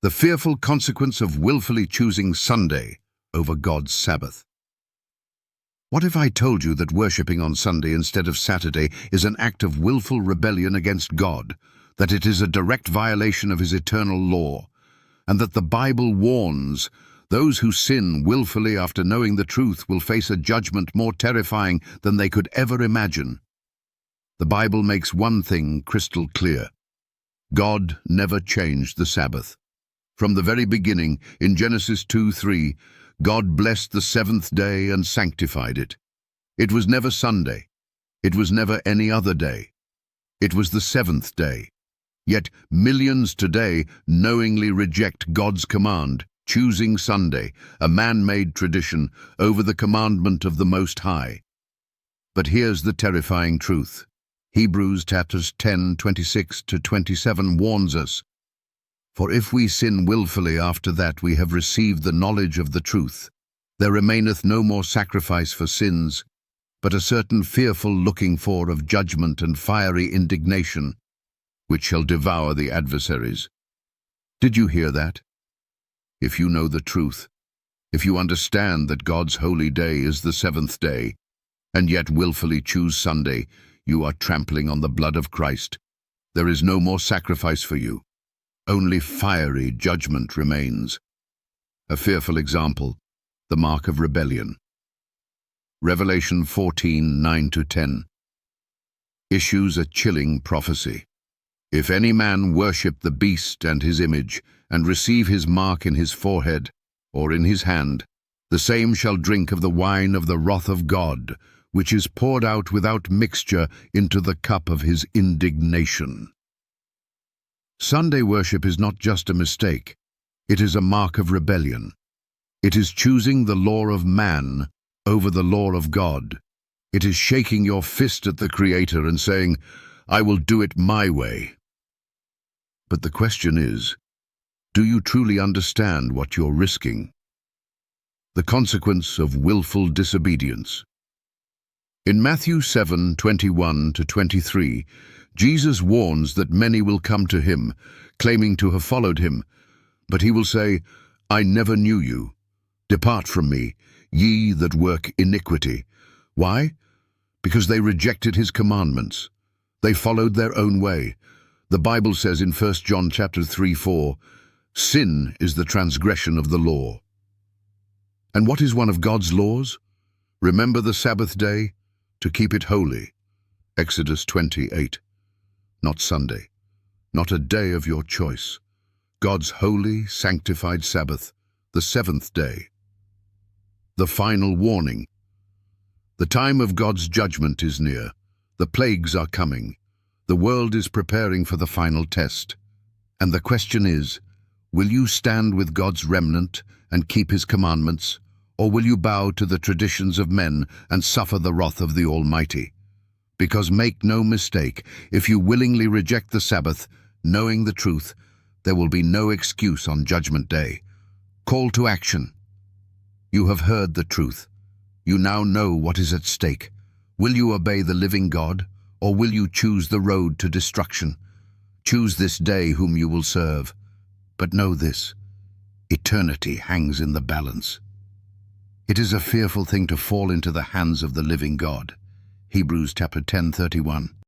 The fearful consequence of willfully choosing Sunday over God's Sabbath. What if I told you that worshipping on Sunday instead of Saturday is an act of willful rebellion against God, that it is a direct violation of His eternal law, and that the Bible warns those who sin willfully after knowing the truth will face a judgment more terrifying than they could ever imagine? The Bible makes one thing crystal clear. God never changed the Sabbath. From the very beginning, in Genesis 2:3, God blessed the seventh day and sanctified it. It was never Sunday. It was never any other day. It was the seventh day. Yet millions today knowingly reject God's command, choosing Sunday, a man-made tradition, over the commandment of the Most High. But here's the terrifying truth. Hebrews chapters 10:26-27 warns us, "For if we sin willfully after that we have received the knowledge of the truth, there remaineth no more sacrifice for sins, but a certain fearful looking for of judgment and fiery indignation, which shall devour the adversaries." Did you hear that? If you know the truth, if you understand that God's holy day is the seventh day, and yet willfully choose Sunday, you are trampling on the blood of Christ. There is no more sacrifice for you. Only fiery judgment remains. A fearful example, the mark of rebellion. Revelation 14:9-10 issues a chilling prophecy. "If any man worship the beast and his image, and receive his mark in his forehead or in his hand, the same shall drink of the wine of the wrath of God, which is poured out without mixture into the cup of his indignation." Sunday worship is not just a mistake, it is a mark of rebellion. It is choosing the law of man over the law of God. It is shaking your fist at the Creator and saying, "I will do it my way." But the question is, do you truly understand what you're risking? The consequence of willful disobedience. In Matthew 7:21-23, Jesus warns that many will come to him, claiming to have followed him, but he will say, "I never knew you. Depart from me, ye that work iniquity." Why? Because they rejected his commandments. They followed their own way. The Bible says in 1 John chapter 3:4, "Sin is the transgression of the law." And what is one of God's laws? Remember the Sabbath day, to keep it holy. Exodus 28. Not Sunday, not a day of your choice. God's holy, sanctified Sabbath, the seventh day. The final warning. The time of God's judgment is near. The plagues are coming. The world is preparing for the final test. And the question is, will you stand with God's remnant and keep His commandments, or will you bow to the traditions of men and suffer the wrath of the Almighty? Because make no mistake, if you willingly reject the Sabbath, knowing the truth, there will be no excuse on Judgment Day. Call to action. You have heard the truth. You now know what is at stake. Will you obey the living God, or will you choose the road to destruction? Choose this day whom you will serve. But know this, eternity hangs in the balance. It is a fearful thing to fall into the hands of the living God. Hebrews chapter 10:31.